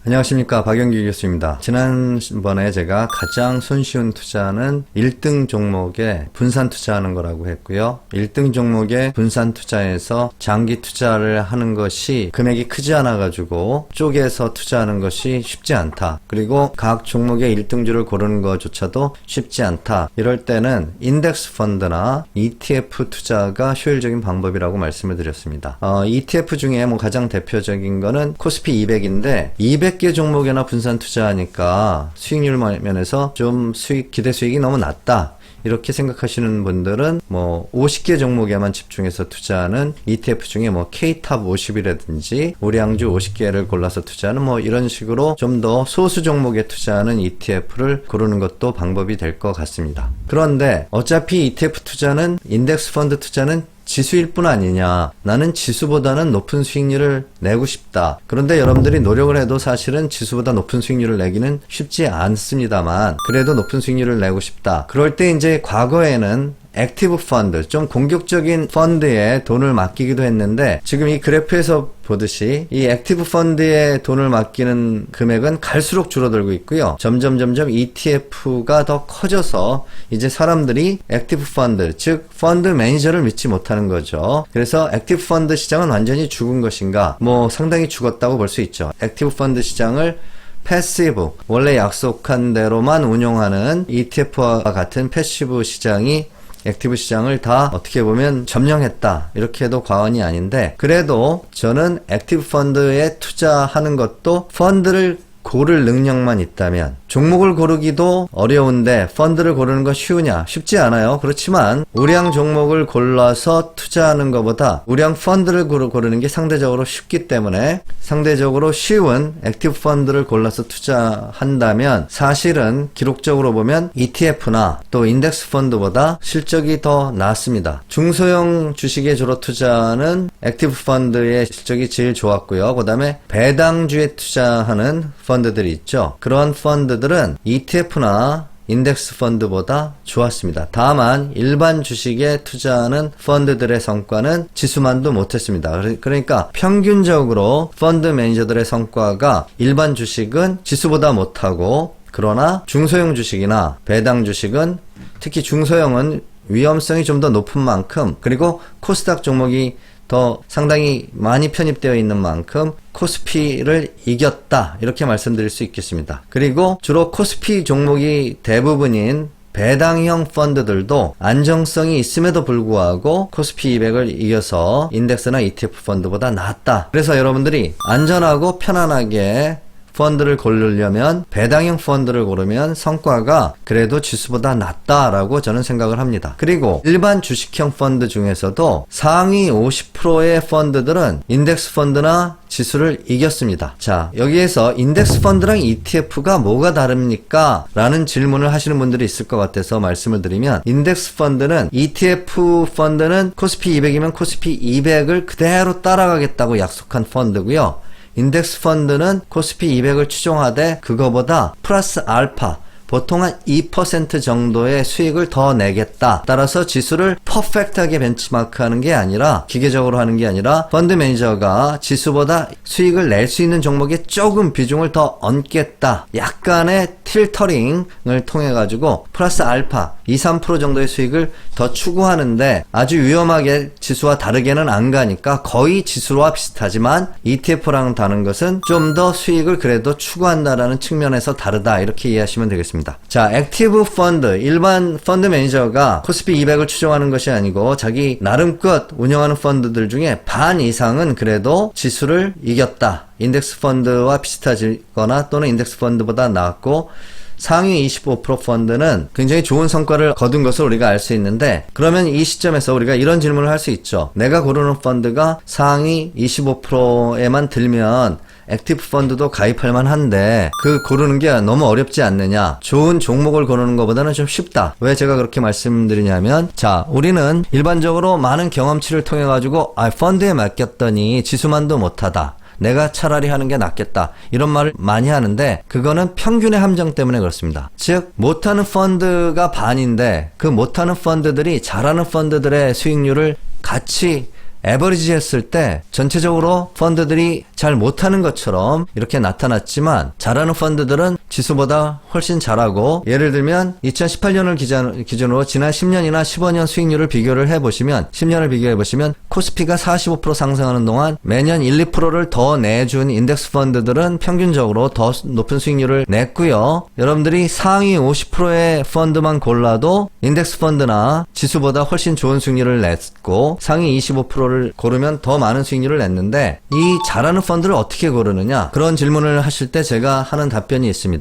안녕하십니까, 박영규 교수입니다. 지난번에 제가 가장 손쉬운 투자는 1등 종목에 분산 투자하는 거라고 했고요. 1등 종목에 분산 투자해서 장기 투자를 하는 것이 금액이 크지 않아 가지고 쪼개서 투자하는 것이 쉽지 않다. 그리고 각 종목의 1등주를 고르는 것조차도 쉽지 않다. 이럴 때는 인덱스 펀드나 ETF 투자가 효율적인 방법이라고 말씀을 드렸습니다. ETF 중에 가장 대표적인 거는 코스피 200인데 200개 종목에나 분산 투자하니까 수익률 면에서 좀 기대 수익이 너무 낮다. 이렇게 생각하시는 분들은 50개 종목에만 집중해서 투자하는 ETF 중에 K탑 50이라든지 우량주 50개를 골라서 투자하는 이런 식으로 좀 더 소수 종목에 투자하는 ETF를 고르는 것도 방법이 될 것 같습니다. 그런데 어차피 ETF 투자는 인덱스 펀드 투자는 지수일 뿐 아니냐. 나는 지수보다는 높은 수익률을 내고 싶다. 그런데 여러분들이 노력을 해도 사실은 지수보다 높은 수익률을 내기는 쉽지 않습니다만 그래도 높은 수익률을 내고 싶다. 그럴 때 이제 과거에는 액티브 펀드, 좀 공격적인 펀드에 돈을 맡기기도 했는데 지금 이 그래프에서 보듯이 이 액티브 펀드에 돈을 맡기는 금액은 갈수록 줄어들고 있고요. 점점 ETF가 더 커져서 이제 사람들이 액티브 펀드, 즉 펀드 매니저를 믿지 못하는 거죠. 그래서 액티브 펀드 시장은 완전히 죽은 것인가? 상당히 죽었다고 볼 수 있죠. 액티브 펀드 시장을 패시브, 원래 약속한 대로만 운용하는 ETF와 같은 패시브 시장이 액티브 시장을 다 어떻게 보면 점령했다. 이렇게 해도 과언이 아닌데 그래도 저는 액티브 펀드에 투자하는 것도 펀드를 고를 능력만 있다면 종목을 고르기도 어려운데 펀드를 고르는 건 쉬우냐? 쉽지 않아요. 그렇지만 우량 종목을 골라서 투자하는 것보다 우량 펀드를 고르는 게 상대적으로 쉽기 때문에 상대적으로 쉬운 액티브 펀드를 골라서 투자한다면 사실은 기록적으로 보면 ETF나 또 인덱스 펀드보다 실적이 더 낫습니다. 중소형 주식에 주로 투자하는 액티브 펀드의 실적이 제일 좋았고요. 그 다음에 배당주에 투자하는 펀드들이 있죠. 그런 펀드들은 ETF나 인덱스 펀드보다 좋았습니다. 다만 일반 주식에 투자하는 펀드들의 성과는 지수만도 못했습니다. 그러니까 평균적으로 펀드 매니저들의 성과가 일반 주식은 지수보다 못하고 그러나 중소형 주식이나 배당 주식은 특히 중소형은 위험성이 좀 더 높은 만큼 그리고 코스닥 종목이 더 상당히 많이 편입되어 있는 만큼 코스피를 이겼다 이렇게 말씀드릴 수 있겠습니다. 그리고 주로 코스피 종목이 대부분인 배당형 펀드들도 안정성이 있음에도 불구하고 코스피 200을 이겨서 인덱스나 ETF 펀드보다 낫다. 그래서 여러분들이 안전하고 편안하게 펀드를 고르려면 배당형 펀드를 고르면 성과가 그래도 지수보다 낫다라고 저는 생각을 합니다. 그리고 일반 주식형 펀드 중에서도 상위 50%의 펀드들은 인덱스 펀드나 지수를 이겼습니다. 자, 여기에서 인덱스 펀드랑 ETF가 뭐가 다릅니까? 라는 질문을 하시는 분들이 있을 것 같아서 말씀을 드리면 인덱스 펀드는 ETF 펀드는 코스피 200이면 코스피 200을 그대로 따라가겠다고 약속한 펀드고요. 인덱스 펀드는 코스피 200을 추종하되 그거보다 플러스 알파 보통 한 2% 정도의 수익을 더 내겠다. 따라서 지수를 퍼펙트하게 벤치마크하는 게 아니라 기계적으로 하는 게 아니라 펀드 매니저가 지수보다 수익을 낼 수 있는 종목에 조금 비중을 더 얹겠다. 약간의 틸터링을 통해 가지고 플러스 알파 2-3% 정도의 수익을 더 추구하는데 아주 위험하게 지수와 다르게는 안 가니까 거의 지수와 비슷하지만 ETF랑 다른 것은 좀 더 수익을 그래도 추구한다라는 측면에서 다르다. 이렇게 이해하시면 되겠습니다. 자, 액티브 펀드, 일반 펀드 매니저가 코스피 200을 추종하는 것이 아니고 자기 나름껏 운영하는 펀드들 중에 반 이상은 그래도 지수를 이겼다. 인덱스 펀드와 비슷하거나 또는 인덱스 펀드보다 낫고 상위 25% 펀드는 굉장히 좋은 성과를 거둔 것을 우리가 알 수 있는데 그러면 이 시점에서 우리가 이런 질문을 할 수 있죠. 내가 고르는 펀드가 상위 25%에만 들면 액티브 펀드도 가입할 만한데 그 고르는 게 너무 어렵지 않느냐. 좋은 종목을 고르는 것보다는 좀 쉽다. 왜 제가 그렇게 말씀드리냐면 자, 우리는 일반적으로 많은 경험치를 통해 가지고 펀드에 맡겼더니 지수만도 못하다. 내가 차라리 하는 게 낫겠다. 이런 말을 많이 하는데 그거는 평균의 함정 때문에 그렇습니다. 즉 못하는 펀드가 반인데 그 못하는 펀드들이 잘하는 펀드들의 수익률을 같이 에버리지 했을 때 전체적으로 펀드들이 잘 못하는 것처럼 이렇게 나타났지만 잘하는 펀드들은 지수보다 훨씬 잘하고, 예를 들면 2018년을 기준으로 지난 10년이나 15년 수익률을 비교를 해보시면, 10년을 비교해보시면 코스피가 45% 상승하는 동안 매년 1, 2%를 더 내준 인덱스 펀드들은 평균적으로 더 높은 수익률을 냈고요. 여러분들이 상위 50%의 펀드만 골라도 인덱스 펀드나 지수보다 훨씬 좋은 수익률을 냈고, 상위 25%를 고르면 더 많은 수익률을 냈는데, 이 잘하는 펀드를 어떻게 고르느냐, 그런 질문을 하실 때 제가 하는 답변이 있습니다.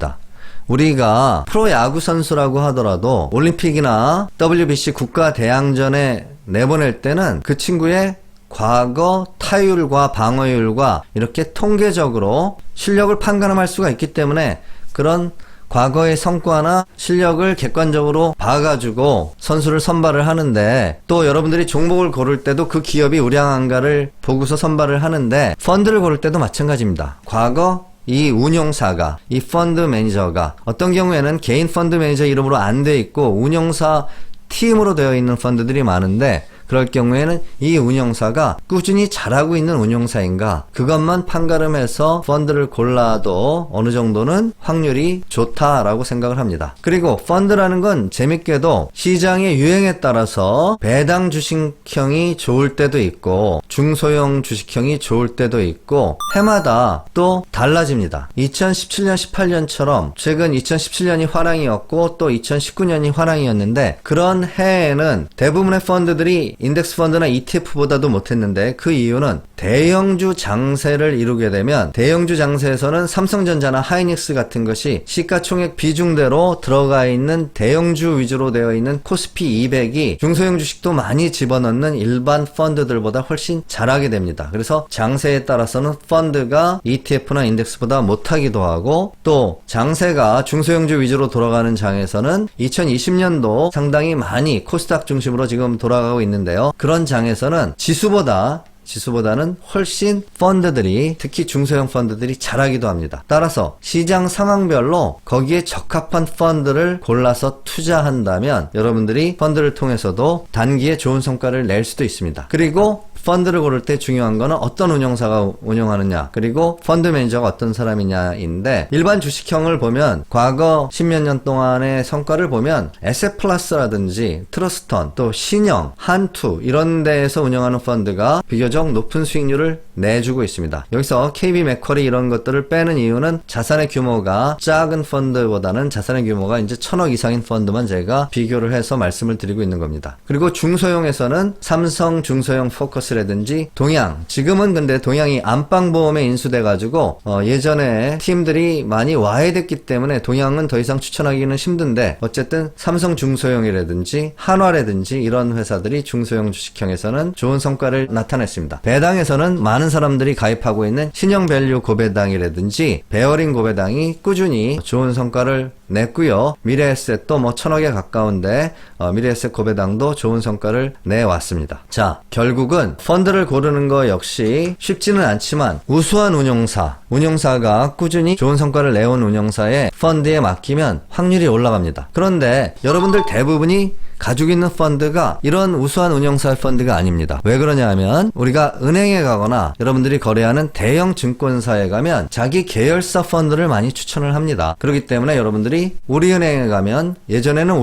우리가 프로야구 선수라고 하더라도 올림픽이나 WBC 국가대항전에 내보낼 때는 그 친구의 과거 타율과 방어율과 이렇게 통계적으로 실력을 판가름할 수가 있기 때문에, 그런 과거의 성과나 실력을 객관적으로 봐가지고 선수를 선발을 하는데, 또 여러분들이 종목을 고를 때도 그 기업이 우량한가를 보고서 선발을 하는데, 펀드를 고를 때도 마찬가지입니다. 과거 이 운용사가, 이 펀드 매니저가 어떤 경우에는 개인 펀드 매니저 이름으로 안 돼 있고 운용사 팀으로 되어 있는 펀드들이 많은데, 그럴 경우에는 이 운용사가 꾸준히 잘하고 있는 운용사인가, 그것만 판가름해서 펀드를 골라도 어느 정도는 확률이 좋다라고 생각을 합니다. 그리고 펀드라는 건 재밌게도 시장의 유행에 따라서 배당 주식형이 좋을 때도 있고 중소형 주식형이 좋을 때도 있고 해마다 또 달라집니다. 2017년 18년처럼 최근 2017년이 화랑이었고 또 2019년이 화랑이었는데, 그런 해에는 대부분의 펀드들이 인덱스 펀드나 ETF보다도 못했는데, 그 이유는 대형주 장세를 이루게 되면, 대형주 장세에서는 삼성전자나 하이닉스 같은 것이 시가총액 비중대로 들어가 있는 대형주 위주로 되어 있는 코스피 200이 중소형 주식도 많이 집어넣는 일반 펀드들보다 훨씬 잘하게 됩니다. 그래서 장세에 따라서는 펀드가 ETF나 인덱스보다 못하기도 하고, 또 장세가 중소형주 위주로 돌아가는 장에서는 2020년도 상당히 많이 코스닥 중심으로 지금 돌아가고 있는데요. 그런 장에서는 지수보다는 훨씬 펀드들이, 특히 중소형 펀드들이 잘하기도 합니다. 따라서 시장 상황별로 거기에 적합한 펀드를 골라서 투자한다면 여러분들이 펀드를 통해서도 단기에 좋은 성과를 낼 수도 있습니다. 그리고 펀드를 고를 때 중요한 거는 어떤 운용사가 운영하느냐, 그리고 펀드 매니저가 어떤 사람이냐인데, 일반 주식형을 보면 과거 10몇 년 동안의 성과를 보면 에셋플러스라든지 트러스턴, 또 신영, 한투 이런 데에서 운영하는 펀드가 비교적 높은 수익률을 내주고 있습니다. 여기서 KB 맥쿼리 이런 것들을 빼는 이유는 자산의 규모가 작은 펀드보다는 자산의 규모가 이제 1000억 이상인 펀드만 제가 비교를 해서 말씀을 드리고 있는 겁니다. 그리고 중소형에서는 삼성 중소형 포커스라든지 동양, 지금은 근데 동양이 안방보험에 인수돼가지고 예전에 팀들이 많이 와해됐기 때문에 동양은 더 이상 추천하기는 힘든데, 어쨌든 삼성 중소형이라든지 한화라든지 이런 회사들이 중소형 주식형에서는 좋은 성과를 나타냈습니다. 배당에서는 많은 사람들이 가입하고 있는 신영밸류 고배당이라든지 베어링 고배당이 꾸준히 좋은 성과를 냈고요. 미래에셋도 1000억에 가까운데 미래에셋 고배당도 좋은 성과를 내왔습니다. 자, 결국은 펀드를 고르는 거 역시 쉽지는 않지만 우수한 운용사가 꾸준히 좋은 성과를 내온 운용사의 펀드에 맡기면 확률이 올라갑니다. 그런데 여러분들 대부분이 가지고 있는 펀드가 이런 우수한 운용사의 펀드가 아닙니다. 왜 그러냐 하면, 우리가 은행에 가거나 여러분들이 거래하는 대형 증권사에 가면 자기 계열사 펀드를 많이 추천을 합니다. 그렇기 때문에 여러분들이 우리은행에 가면, 예전에는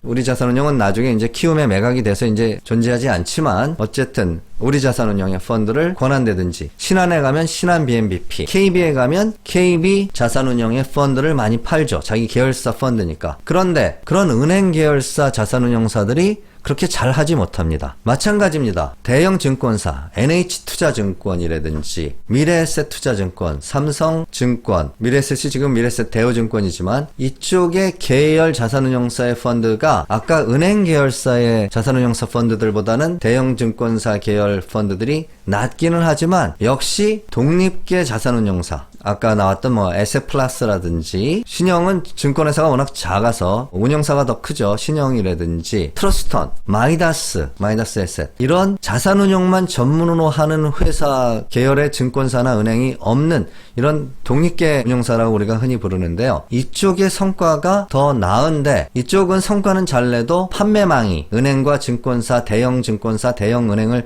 우리자산운용은 나중에 이제 키움에 매각이 돼서 이제 존재하지 않지만, 어쨌든 우리자산운용의 펀드를 권한다든지, 신한에 가면 신한 BNBP, KB에 가면 KB 자산운용의 펀드를 많이 팔죠. 자기 계열사 펀드니까. 그런데 그런 은행 계열사 자산운용사들이 그렇게 잘 하지 못합니다. 마찬가지입니다. 대형 증권사, NH투자증권이라든지 미래에셋투자증권, 삼성증권, 미래에셋이 지금 미래에셋 대우증권이지만, 이쪽의 계열 자산운용사의 펀드가 아까 은행 계열사의 자산운용사 펀드들보다는 대형 증권사 계열 펀드들이 낮기는 하지만, 역시 독립계 자산운용사, 아까 나왔던 에셋플러스라든지, 신영은 증권회사가 워낙 작아서 운영사가 더 크죠. 신영이라든지 트러스턴, 마이다스 에셋, 이런 자산운용만 전문으로 하는 회사 계열의 증권사나 은행이 없는 이런 독립계 운용사라고 우리가 흔히 부르는데요. 이쪽의 성과가 더 나은데, 이쪽은 성과는 잘 내도 판매망이, 은행과 증권사, 대형 증권사, 대형 은행을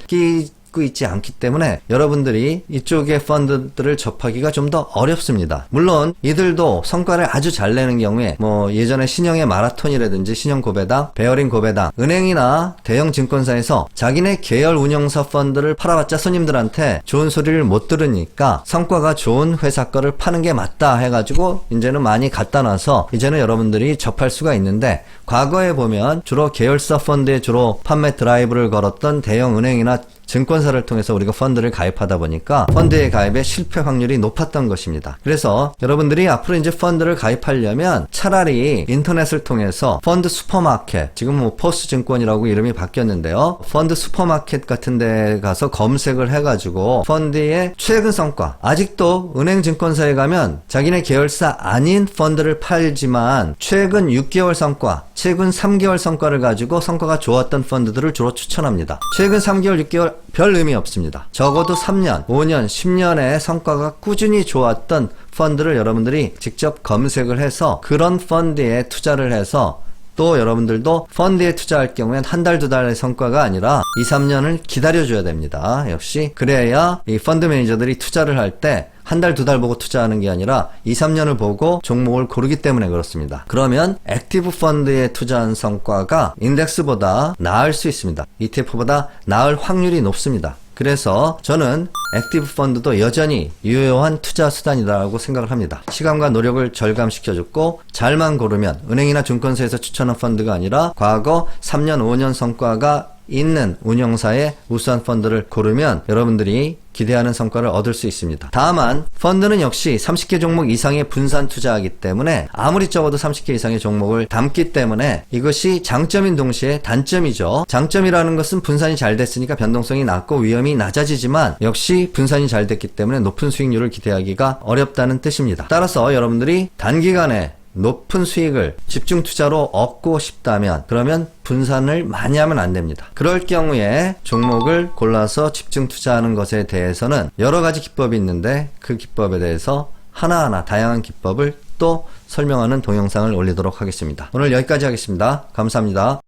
짓고 있지 않기 때문에 여러분들이 이쪽의 펀드들을 접하기가 좀 더 어렵습니다. 물론 이들도 성과를 아주 잘 내는 경우에 뭐 예전에 신영의 마라톤이라든지 신영 고배당, 베어링 고배당, 은행이나 대형 증권사에서 자기네 계열 운용사 펀드를 팔아봤자 손님들한테 좋은 소리를 못 들으니까 성과가 좋은 회사 거를 파는 게 맞다 해가지고 이제는 많이 갖다 놔서 이제는 여러분들이 접할 수가 있는데, 과거에 보면 주로 계열사 펀드에 주로 판매 드라이브를 걸었던 대형 은행이나 증권사를 통해서 우리가 펀드를 가입하다 보니까 펀드의 가입의 실패 확률이 높았던 것입니다. 그래서 여러분들이 앞으로 이제 펀드를 가입하려면 차라리 인터넷을 통해서 펀드 슈퍼마켓, 지금 뭐 포스증권이라고 이름이 바뀌었는데요, 펀드 슈퍼마켓 같은 데 가서 검색을 해가지고 펀드의 최근 성과, 아직도 은행 증권사에 가면 자기네 계열사 아닌 펀드를 팔지만 최근 6개월 성과, 최근 3개월 성과를 가지고 성과가 좋았던 펀드들을 주로 추천합니다. 최근 3개월, 6개월 별 의미 없습니다. 적어도 3년, 5년, 10년의 성과가 꾸준히 좋았던 펀드를 여러분들이 직접 검색을 해서 그런 펀드에 투자를 해서, 또 여러분들도 펀드에 투자할 경우엔 한 달, 두 달의 성과가 아니라 2, 3년을 기다려줘야 됩니다. 역시 그래야 이 펀드 매니저들이 투자를 할 때 한 달, 두 달 보고 투자하는 게 아니라 2, 3년을 보고 종목을 고르기 때문에 그렇습니다. 그러면 액티브 펀드에 투자한 성과가 인덱스보다 나을 수 있습니다. ETF보다 나을 확률이 높습니다. 그래서 저는 액티브 펀드도 여전히 유효한 투자 수단이라고 생각을 합니다. 시간과 노력을 절감시켜줬고, 잘만 고르면 은행이나 증권사에서 추천한 펀드가 아니라 과거 3년, 5년 성과가 있는 운용사의 우수한 펀드를 고르면 여러분들이 기대하는 성과를 얻을 수 있습니다. 다만 펀드는 역시 30개 종목 이상의 분산 투자하기 때문에 아무리 적어도 30개 이상의 종목을 담기 때문에 이것이 장점인 동시에 단점이죠. 장점이라는 것은 분산이 잘 됐으니까 변동성이 낮고 위험이 낮아지지만, 역시 분산이 잘 됐기 때문에 높은 수익률을 기대하기가 어렵다는 뜻입니다. 따라서 여러분들이 단기간에 높은 수익을 집중 투자로 얻고 싶다면, 그러면 분산을 많이 하면 안 됩니다. 그럴 경우에 종목을 골라서 집중 투자하는 것에 대해서는 여러 가지 기법이 있는데, 그 기법에 대해서 하나하나 다양한 기법을 또 설명하는 동영상을 올리도록 하겠습니다. 오늘 여기까지 하겠습니다. 감사합니다.